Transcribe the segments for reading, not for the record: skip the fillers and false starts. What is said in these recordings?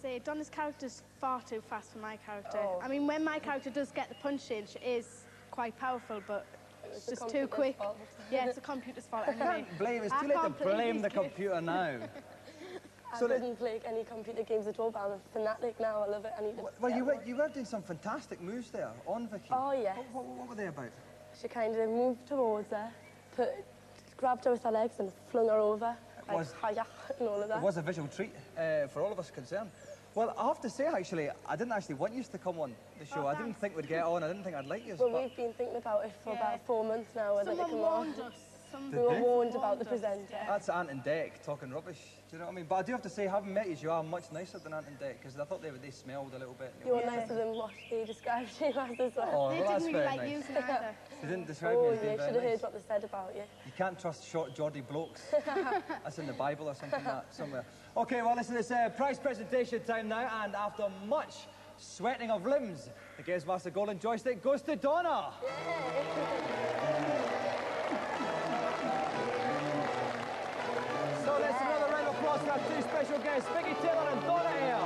say Donna's character's far too fast for my character. Oh. I mean, when my character does get the punch in, she is quite powerful, but it's just too quick. Fault. Yeah, it's the computer's fault I anyway. can't blame, it's too late to blame the computer now. I didn't play any computer games at all, but I'm a fanatic now. I love it. I need to. Well, you were doing some fantastic moves there on Vicky. Oh, yes. What were they about? She kind of moved towards her, grabbed her with her legs and flung her over. Like, hiya, and all of that. It was a visual treat for all of us concerned. Well, I have to say, actually, I didn't actually want you to come on the show. I didn't think we'd get on. I didn't think I'd like you. Well, we've been thinking about it for about 4 months now. Whether Someone they come warned on. us. We were warned about the presenter. That's Ant and Dec talking rubbish. Do you know what I mean? But I do have to say, having met you are much nicer than Ant and Dec, because I thought they smelled a little bit. You're nicer than what they described you as well. Oh, They well, didn't really like you either. They didn't describe me as being you very should have nice. heard what they said about you. You can't trust short, Geordie blokes. That's in the Bible or something like that, somewhere. OK, well, listen, it's prize presentation time now, and after much sweating of limbs, the Gamesmaster Golden Joystick goes to Donna. So let's another round of applause for our two special guests, Vicky Taylor and Donna here.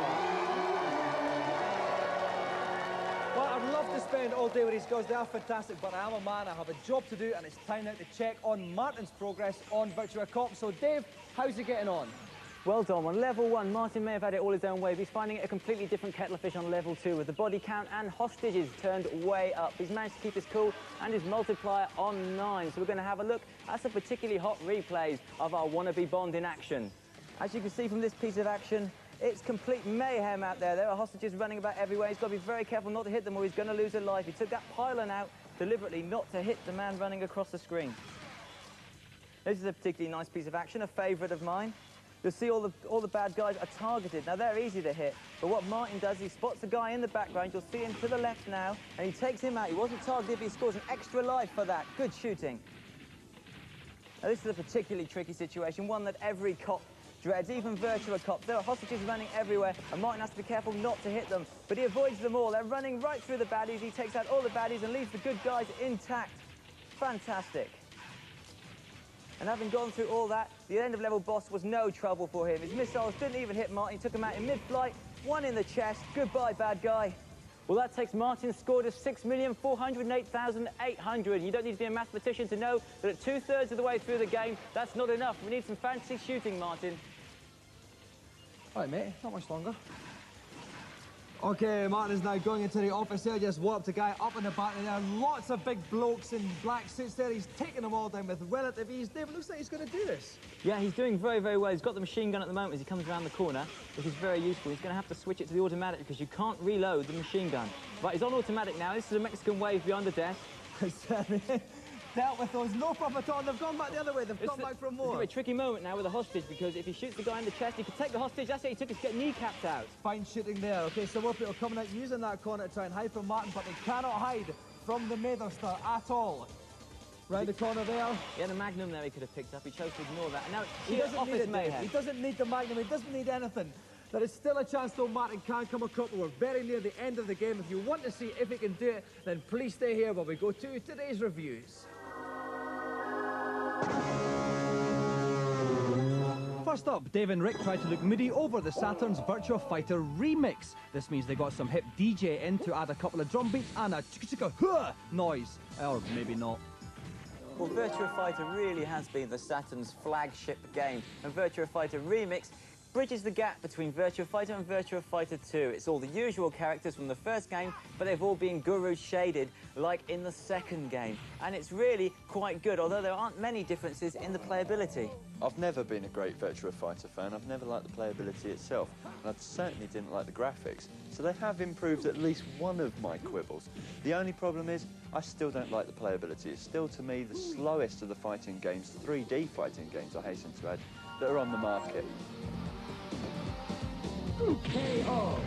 Well, I'd love to spend all day with these girls. They are fantastic, but I am a man. I have a job to do, and it's time now to check on Martin's progress on Virtua Cop. So, Dave, how's he getting on? Well done. On level 1, Martin may have had it all his own way, but he's finding it a completely different kettle of fish on level 2, with the body count and hostages turned way up. He's managed to keep his cool and his multiplier on 9. So we're going to have a look at some particularly hot replays of our wannabe Bond in action. As you can see from this piece of action, it's complete mayhem out there. There are hostages running about everywhere. He's got to be very careful not to hit them or he's going to lose a life. He took that pylon out deliberately not to hit the man running across the screen. This is a particularly nice piece of action, a favourite of mine. You'll see all the bad guys are targeted. Now, they're easy to hit, but what Martin does, he spots the guy in the background. You'll see him to the left now, and he takes him out. He wasn't targeted, but he scores an extra life for that. Good shooting. Now, this is a particularly tricky situation, one that every cop dreads, even Virtua Cops. There are hostages running everywhere, and Martin has to be careful not to hit them, but he avoids them all. They're running right through the baddies. He takes out all the baddies and leaves the good guys intact. Fantastic. And having gone through all that, the end-of-level boss was no trouble for him. His missiles didn't even hit Martin. He took him out in mid-flight, one in the chest. Goodbye, bad guy. Well, that takes Martin's score to 6,408,800. You don't need to be a mathematician to know that at 2/3 of the way through the game, that's not enough. We need some fancy shooting, Martin. All right, mate, not much longer. OK, Martin is now going into the office there, just warped a guy up in the back, and there are lots of big blokes in black suits there. He's taking them all down with relative ease. Dave, it looks like he's going to do this. Yeah, he's doing very, very well. He's got the machine gun at the moment as he comes around the corner, which is very useful. He's going to have to switch it to the automatic because you can't reload the machine gun. Right, he's on automatic now. This is a Mexican wave behind the desk. Dealt with those, no problem at all. They've gone back the other way. They've come back for more. It's a tricky moment now with a hostage because if he shoots the guy in the chest, he could take the hostage. That's it, he took his kneecaps out. Fine shooting there. OK, so more people coming out using that corner to try and hide from Martin, but they cannot hide from the Matherster at all. Round the corner there. He had a Magnum there he could have picked up. He chose to ignore that. And now He doesn't need it, Dave. He doesn't need the Magnum. He doesn't need anything. There is still a chance, though, Martin can come a couple. We're very near the end of the game. If you want to see if he can do it, then please stay here while we go to today's reviews. First up, Dave and Rick tried to look moody over the Saturn's Virtua Fighter remix. This means they got some hip DJ in to add a couple of drum beats and a chicka-chicka-huh noise. Or maybe not. Well, Virtua Fighter really has been the Saturn's flagship game, and Virtua Fighter Remix bridges the gap between Virtua Fighter and Virtua Fighter 2. It's all the usual characters from the first game, but they've all been guru shaded like in the second game. And it's really quite good, although there aren't many differences in the playability. I've never been a great Virtua Fighter fan. I've never liked the playability itself, and I certainly didn't like the graphics. So they have improved at least one of my quibbles. The only problem is, I still don't like the playability. It's still, to me, the slowest of the fighting games, 3D fighting games, I hasten to add, that are on the market. KO.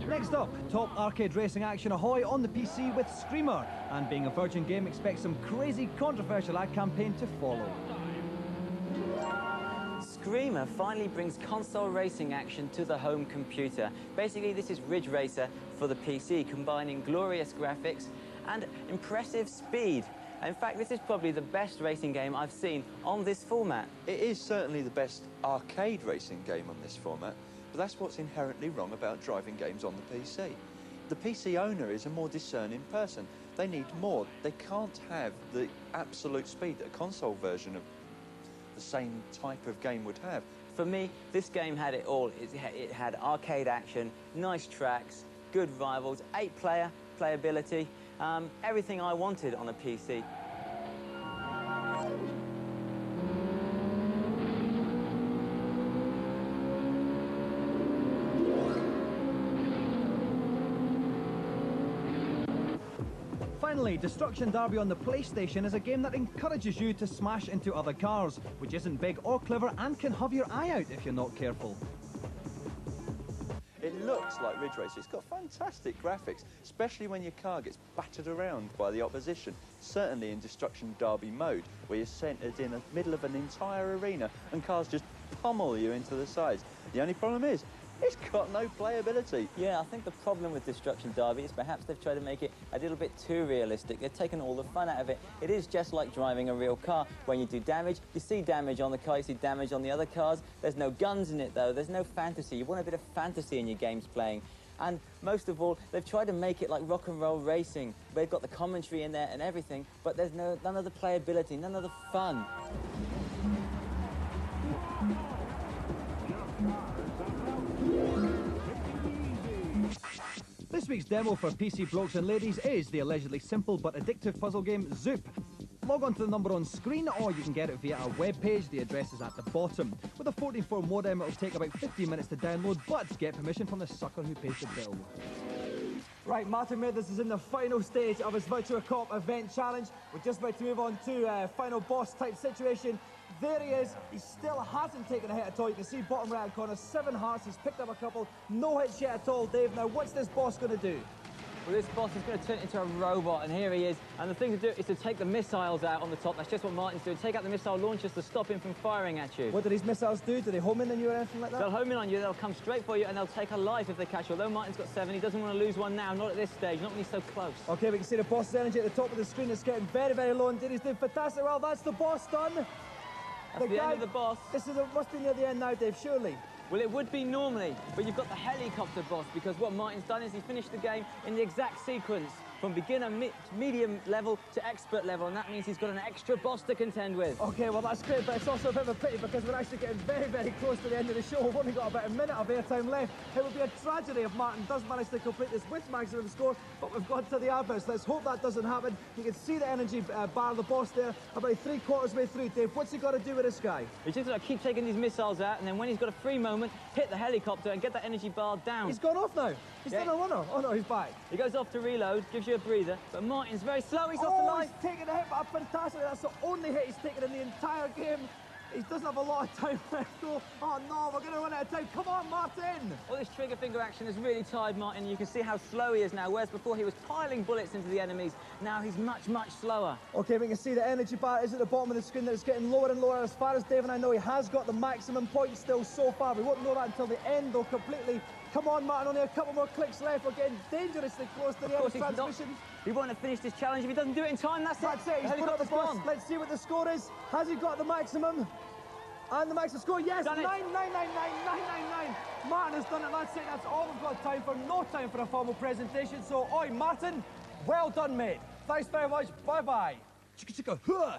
Next up, top arcade racing action ahoy on the PC with Screamer. And being a Virgin game, expect some crazy controversial ad campaign to follow. Screamer finally brings console racing action to the home computer. Basically, this is Ridge Racer for the PC, combining glorious graphics and impressive speed. In fact, this is probably the best racing game I've seen on this format. It is certainly the best arcade racing game on this format, but that's what's inherently wrong about driving games on the PC. The PC owner is a more discerning person. They need more. They can't have the absolute speed that a console version of the same type of game would have. For me, this game had it all. It had arcade action, nice tracks, good rivals, 8-player playability, everything I wanted on a PC. Finally, Destruction Derby on the PlayStation is a game that encourages you to smash into other cars, which isn't big or clever and can have your eye out if you're not careful. It looks like Ridge Racer. It's got fantastic graphics, especially when your car gets battered around by the opposition. Certainly in Destruction Derby mode, where you're centred in the middle of an entire arena and cars just pummel you into the sides. The only problem is, it's got no playability. Yeah, I think the problem with Destruction Derby is perhaps they've tried to make it a little bit too realistic. They've taken all the fun out of it. It is just like driving a real car. When you do damage, you see damage on the car, you see damage on the other cars. There's no guns in it, though. There's no fantasy. You want a bit of fantasy in your games playing. And most of all, they've tried to make it like rock and roll racing. They've got the commentary in there and everything, but there's none of the playability, none of the fun. This week's demo for PC blokes and ladies is the allegedly simple but addictive puzzle game Zoop. Log on to the number on screen, or you can get it via our webpage. The address is at the bottom. With a 14.4 modem, it'll take about 15 minutes to download, but get permission from the sucker who pays the bill. Right, Martin Mathers is in the final stage of his Virtua Cop event challenge. We're just about to move on to final boss type situation. There he is. He still hasn't taken a hit at all. You can see bottom right corner, 7 hearts. He's picked up a couple. No hits yet at all, Dave. Now, what's this boss going to do? Well, this boss is going to turn into a robot, and here he is. And the thing to do is to take the missiles out on the top. That's just what Martin's doing. Take out the missile launchers to stop him from firing at you. What do these missiles do? Do they home in on you or anything like that? They'll home in on you, they'll come straight for you, and they'll take a life if they catch you. Although Martin's got 7, he doesn't want to lose one now, not at this stage, not when he's so close. OK, we can see the boss's energy at the top of the screen. It's getting very, very low indeed. He's doing fantastic. Well, that's the boss done. That's the end of the boss. This must be near the end now, Dave, surely. Well, it would be normally, but you've got the helicopter boss, because what Martin's done is he finished the game in the exact sequence from beginner, medium level to expert level, and that means he's got an extra boss to contend with. OK, well, that's great, but it's also a bit of a pity because we're actually getting very, very close to the end of the show. We've only got about a minute of airtime left. It would be a tragedy if Martin does manage to complete this with maximum score, but we've got to the adverts. Let's hope that doesn't happen. You can see the energy bar of the boss there, about 3/4 way through. Dave, what's he got to do with this guy? He's just got to keep taking these missiles out, and then when he's got a free moment, hit the helicopter and get that energy bar down. He's gone off now. He's done a runner. Oh, no, he's back. He goes off to reload, gives you a breather, but Martin's very slow. He's off the line. He's taking a hit, but fantastic. That's the only hit he's taken in the entire game. He doesn't have a lot of time left, though. Oh, no, we're going to run out of time. Come on, Martin. Well, this trigger finger action has really tired Martin. You can see how slow he is now, whereas before he was piling bullets into the enemies. Now he's much, much slower. OK, we can see the energy bar is at the bottom of the screen. That it's getting lower and lower. As far as Dave and I know, he has got the maximum points still so far. We won't know that until the end, though, completely. Come on, Martin, only a couple more clicks left. We're getting dangerously close to the end of transmission. He won't have finished his challenge if he doesn't do it in time. That's it. He's put up the boss. Let's see what the score is. Has he got the maximum? And the maximum score, yes, 9999999. Martin has done it. That's it. That's all we've got time for. No time for a formal presentation. So, oi, Martin, well done, mate. Thanks very much. Bye-bye. Chicka chicka, huh.